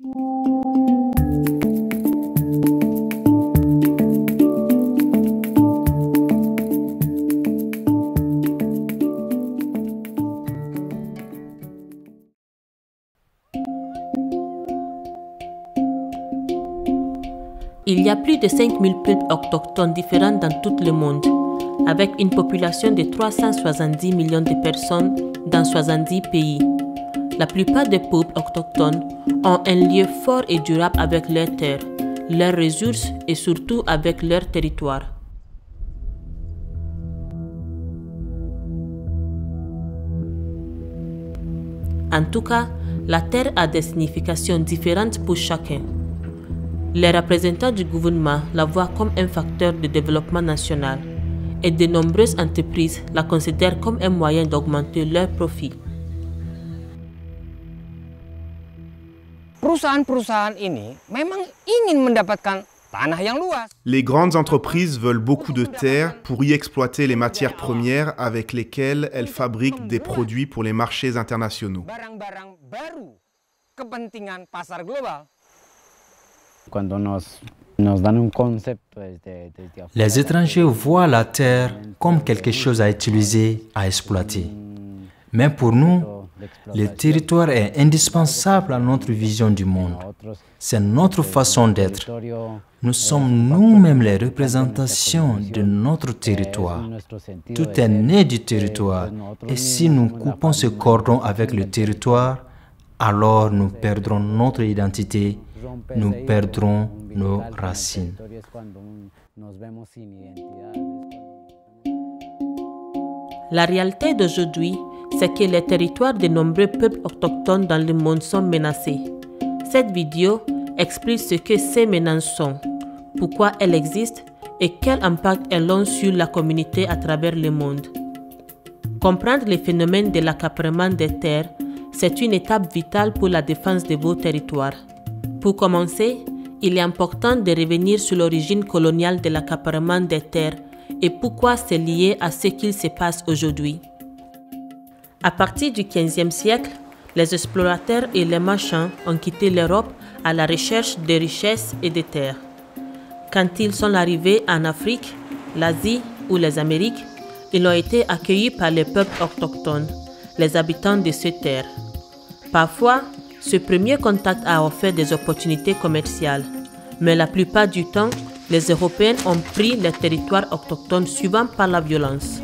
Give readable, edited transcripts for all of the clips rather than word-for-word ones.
Il y a plus de 5000 peuples autochtones différents dans tout le monde, avec une population de 370 millions de personnes dans 70 pays. La plupart des peuples autochtones ont un lien fort et durable avec leurs terres, leurs ressources et surtout avec leur territoire. En tout cas, la terre a des significations différentes pour chacun. Les représentants du gouvernement la voient comme un facteur de développement national et de nombreuses entreprises la considèrent comme un moyen d'augmenter leurs profits. Les grandes entreprises veulent beaucoup de terres pour y exploiter les matières premières avec lesquelles elles fabriquent des produits pour les marchés internationaux. Les étrangers voient la terre comme quelque chose à utiliser, à exploiter. Mais pour nous, le territoire est indispensable à notre vision du monde. C'est notre façon d'être. Nous sommes nous-mêmes les représentations de notre territoire. Tout est né du territoire. Et si nous coupons ce cordon avec le territoire, alors nous perdrons notre identité, nous perdrons nos racines. La réalité d'aujourd'hui, c'est que les territoires de nombreux peuples autochtones dans le monde sont menacés. Cette vidéo explique ce que ces menaces sont, pourquoi elles existent et quel impact elles ont sur la communauté à travers le monde. Comprendre les phénomènes de l'accaparement des terres, c'est une étape vitale pour la défense de vos territoires. Pour commencer, il est important de revenir sur l'origine coloniale de l'accaparement des terres et pourquoi c'est lié à ce qu'il se passe aujourd'hui. À partir du XVe siècle, les explorateurs et les marchands ont quitté l'Europe à la recherche de richesses et de terres. Quand ils sont arrivés en Afrique, l'Asie ou les Amériques, ils ont été accueillis par les peuples autochtones, les habitants de ces terres. Parfois, ce premier contact a offert des opportunités commerciales, mais la plupart du temps, les Européens ont pris les territoires autochtones souvent par la violence.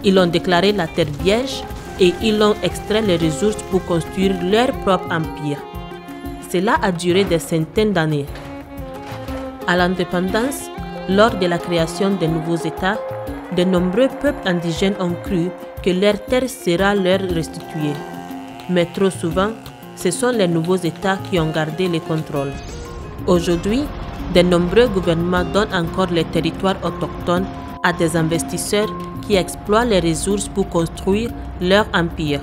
Ils ont déclaré la terre vierge et ils ont extrait les ressources pour construire leur propre empire. Cela a duré des centaines d'années. À l'indépendance, lors de la création des nouveaux États, de nombreux peuples indigènes ont cru que leur terre sera leur restituée. Mais trop souvent, ce sont les nouveaux États qui ont gardé le contrôle. Aujourd'hui, de nombreux gouvernements donnent encore les territoires autochtones à des investisseurs qui exploitent les ressources pour construire leur empire.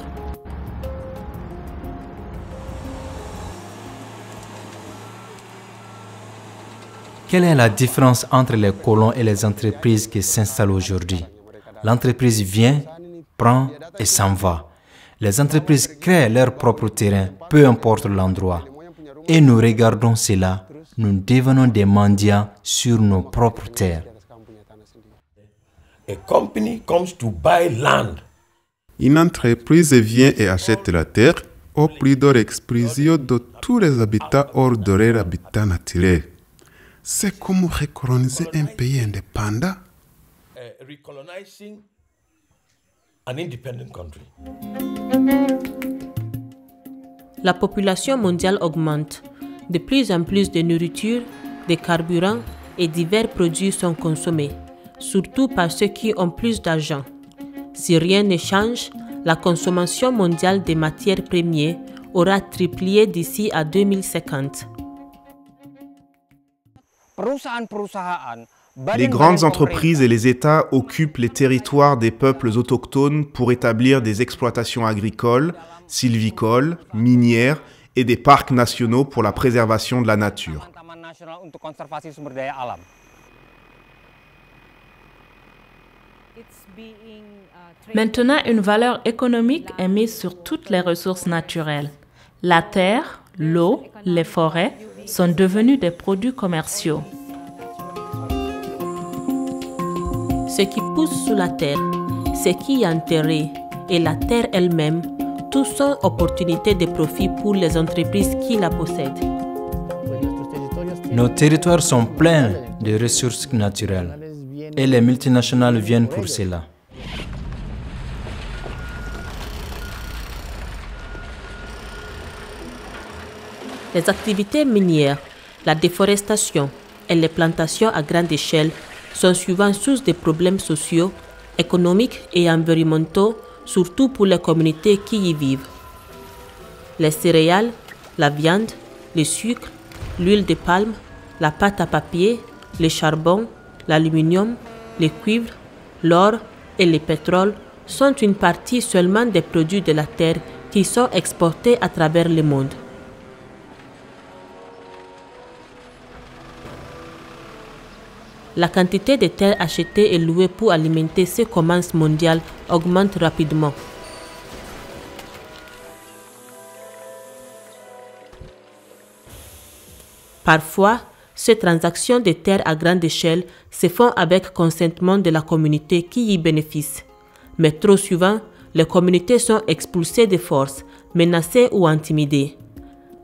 Quelle est la différence entre les colons et les entreprises qui s'installent aujourd'hui? L'entreprise vient, prend et s'en va. Les entreprises créent leur propre terrain, peu importe l'endroit. Et nous regardons cela, nous devenons des mendiants sur nos propres terres. Une entreprise vient et achète la terre au prix d'or exprisio de tous les habitats hors de leur habitat naturel. C'est comme recoloniser un pays indépendant. La population mondiale augmente. De plus en plus de nourriture, de carburant et divers produits sont consommés, surtout par ceux qui ont plus d'argent. Si rien ne change, la consommation mondiale des matières premières aura triplé d'ici à 2050. Les grandes entreprises et les États occupent les territoires des peuples autochtones pour établir des exploitations agricoles, sylvicoles, minières et des parcs nationaux pour la préservation de la nature. Maintenant, une valeur économique est mise sur toutes les ressources naturelles. La terre, l'eau, les forêts sont devenus des produits commerciaux. Ce qui pousse sous la terre, ce qui est enterré et la terre elle-même, tout sont opportunités de profit pour les entreprises qui la possèdent. Nos territoires sont pleins de ressources naturelles et les multinationales viennent pour cela. Les activités minières, la déforestation et les plantations à grande échelle sont souvent source de problèmes sociaux, économiques et environnementaux, surtout pour les communautés qui y vivent. Les céréales, la viande, le sucre, l'huile de palme, la pâte à papier, le charbon, l'aluminium, le cuivre, l'or et le pétrole sont une partie seulement des produits de la terre qui sont exportés à travers le monde. La quantité de terre achetée et louée pour alimenter ce commerce mondial augmente rapidement. Parfois, ces transactions de terre à grande échelle se font avec consentement de la communauté qui y bénéficie. Mais trop souvent, les communautés sont expulsées de force, menacées ou intimidées.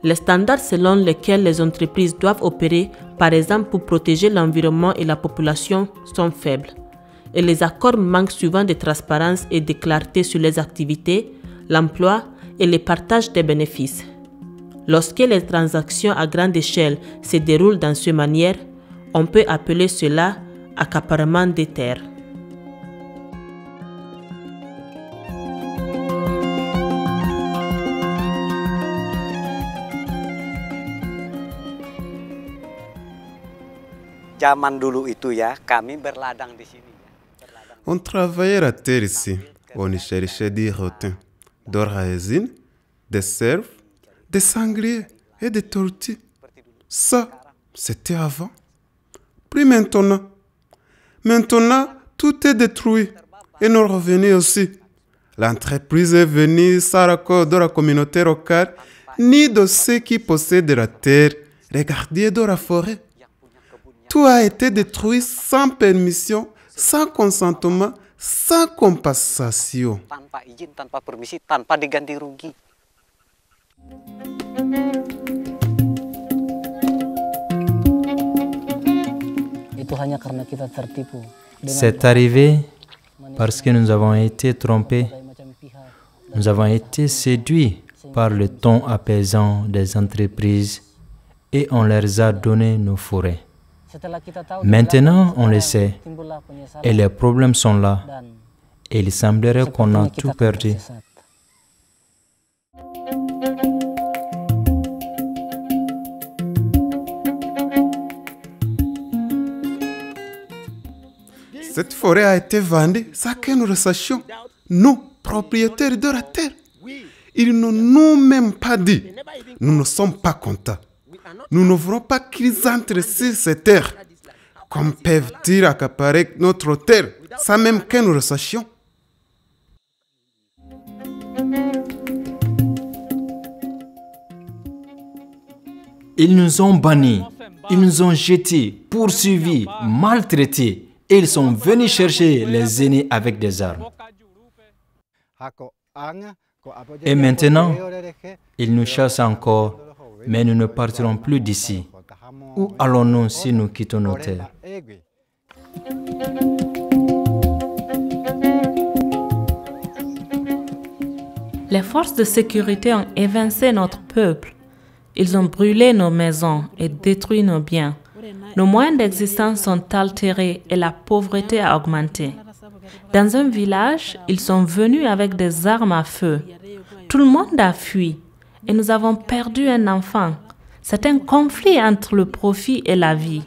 Les standards selon lesquels les entreprises doivent opérer, par exemple pour protéger l'environnement et la population, sont faibles. Et les accords manquent souvent de transparence et de clarté sur les activités, l'emploi et le partage des bénéfices. Lorsque les transactions à grande échelle se déroulent dans cette manière, on peut appeler cela accaparement des terres. On travaillait la terre ici. On y cherchait des rotins, d'orhaésine, des cerfs, des sangliers et des tortues. Ça, c'était avant. Plus maintenant. Maintenant, tout est détruit. Et nos revenus aussi. L'entreprise est venue sans raccord de la communauté locale, ni de ceux qui possèdent la terre, regardez de la forêt. Tout a été détruit sans permission, sans consentement, sans compensation. C'est arrivé parce que nous avons été trompés. Nous avons été séduits par le ton apaisant des entreprises et on leur a donné nos forêts. Maintenant, on le sait, et les problèmes sont là, et il semblerait qu'on a tout perdu. Cette forêt a été vendue sans que nous le sachions. Nous, propriétaires de la terre. Ils ne nous même pas dit. Nous ne sommes pas contents. Nous ne voulons pas qu'ils entrent sur ces terres. Comme peuvent-ils accaparer notre terre sans même que nous le sachions? Ils nous ont bannis, ils nous ont jetés, poursuivis, maltraités. Et ils sont venus chercher les aînés avec des armes. Et maintenant, ils nous chassent encore, mais nous ne partirons plus d'ici. Où allons-nous si nous quittons nos terres? Les forces de sécurité ont évincé notre peuple. Ils ont brûlé nos maisons et détruit nos biens. Nos moyens d'existence sont altérés et la pauvreté a augmenté. Dans un village, ils sont venus avec des armes à feu. Tout le monde a fui et nous avons perdu un enfant. C'est un conflit entre le profit et la vie.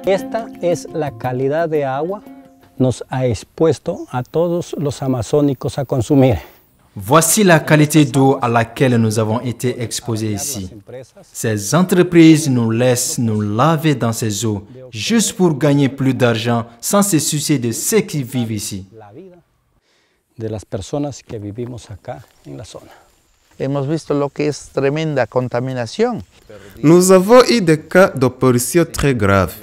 Esta es la calidad de agua nos ha expuesto a todos los amazónicos a consumir. Voici la qualité d'eau à laquelle nous avons été exposés ici. Ces entreprises nous laissent nous laver dans ces eaux juste pour gagner plus d'argent sans se soucier de ceux qui vivent ici. De las personas que vivimos acá en la zona. Hemos visto lo que es tremenda contaminación. Nous avons eu des cas de pollution très graves.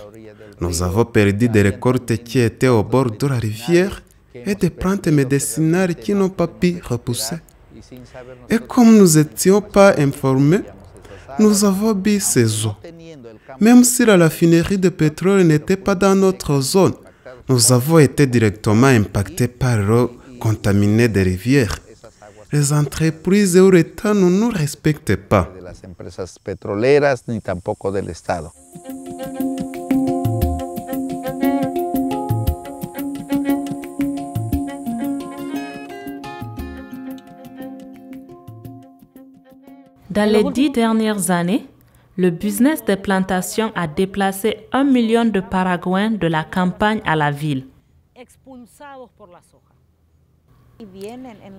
Nous avons perdu des récoltes qui étaient au bord de la rivière et des plantes médicinales qui n'ont pas pu repousser. Et comme nous n'étions pas informés, nous avons bu ces eaux. Même si la raffinerie de pétrole n'était pas dans notre zone, nous avons été directement impactés par l'eau contaminée des rivières. Les entreprises et l'État ne nous respectent pas. De las empresas petroleras ni tampoco del Estado. Dans les 10 dernières années, le business des plantations a déplacé 1 million de Paraguayens de la campagne à la ville.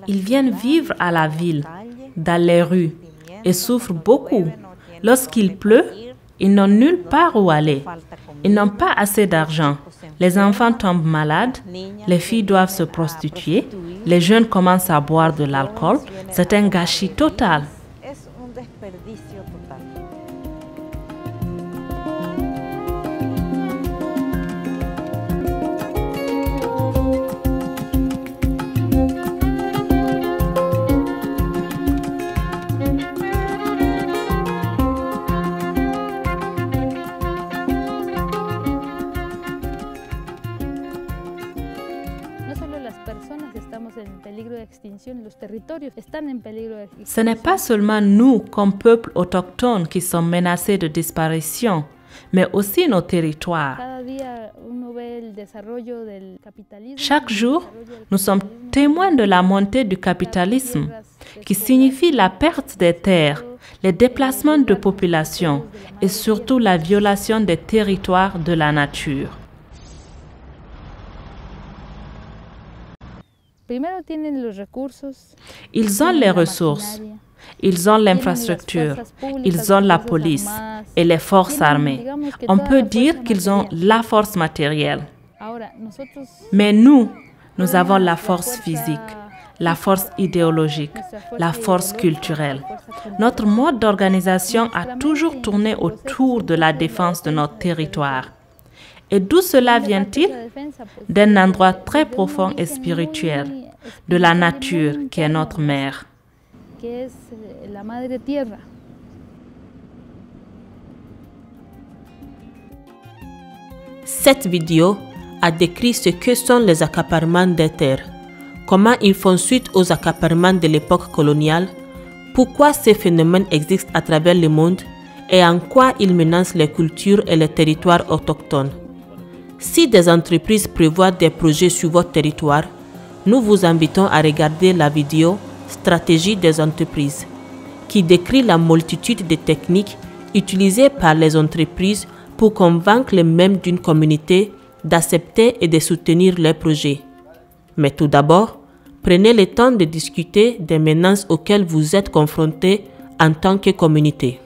Ils viennent vivre à la ville, dans les rues, et souffrent beaucoup. Lorsqu'il pleut, ils n'ont nulle part où aller. Ils n'ont pas assez d'argent. Les enfants tombent malades, les filles doivent se prostituer, les jeunes commencent à boire de l'alcool. C'est un gâchis total. Ce n'est pas seulement nous, comme peuple autochtone, qui sommes menacés de disparition, mais aussi nos territoires. Chaque jour, nous sommes témoins de la montée du capitalisme, qui signifie la perte des terres, les déplacements de population et surtout la violation des territoires de la nature. Ils ont les ressources, ils ont l'infrastructure, ils ont la police et les forces armées. On peut dire qu'ils ont la force matérielle. Mais nous avons la force physique, la force idéologique, la force culturelle. Notre mode d'organisation a toujours tourné autour de la défense de notre territoire. Et d'où cela vient-il? D'un endroit très profond et spirituel, de la nature qui est notre mère. Cette vidéo a décrit ce que sont les accaparements des terres, comment ils font suite aux accaparements de l'époque coloniale, pourquoi ces phénomènes existent à travers le monde et en quoi ils menacent les cultures et les territoires autochtones. Si des entreprises prévoient des projets sur votre territoire, nous vous invitons à regarder la vidéo « Stratégie des entreprises » qui décrit la multitude de techniques utilisées par les entreprises pour convaincre les membres d'une communauté d'accepter et de soutenir leurs projets. Mais tout d'abord, prenez le temps de discuter des menaces auxquelles vous êtes confrontés en tant que communauté.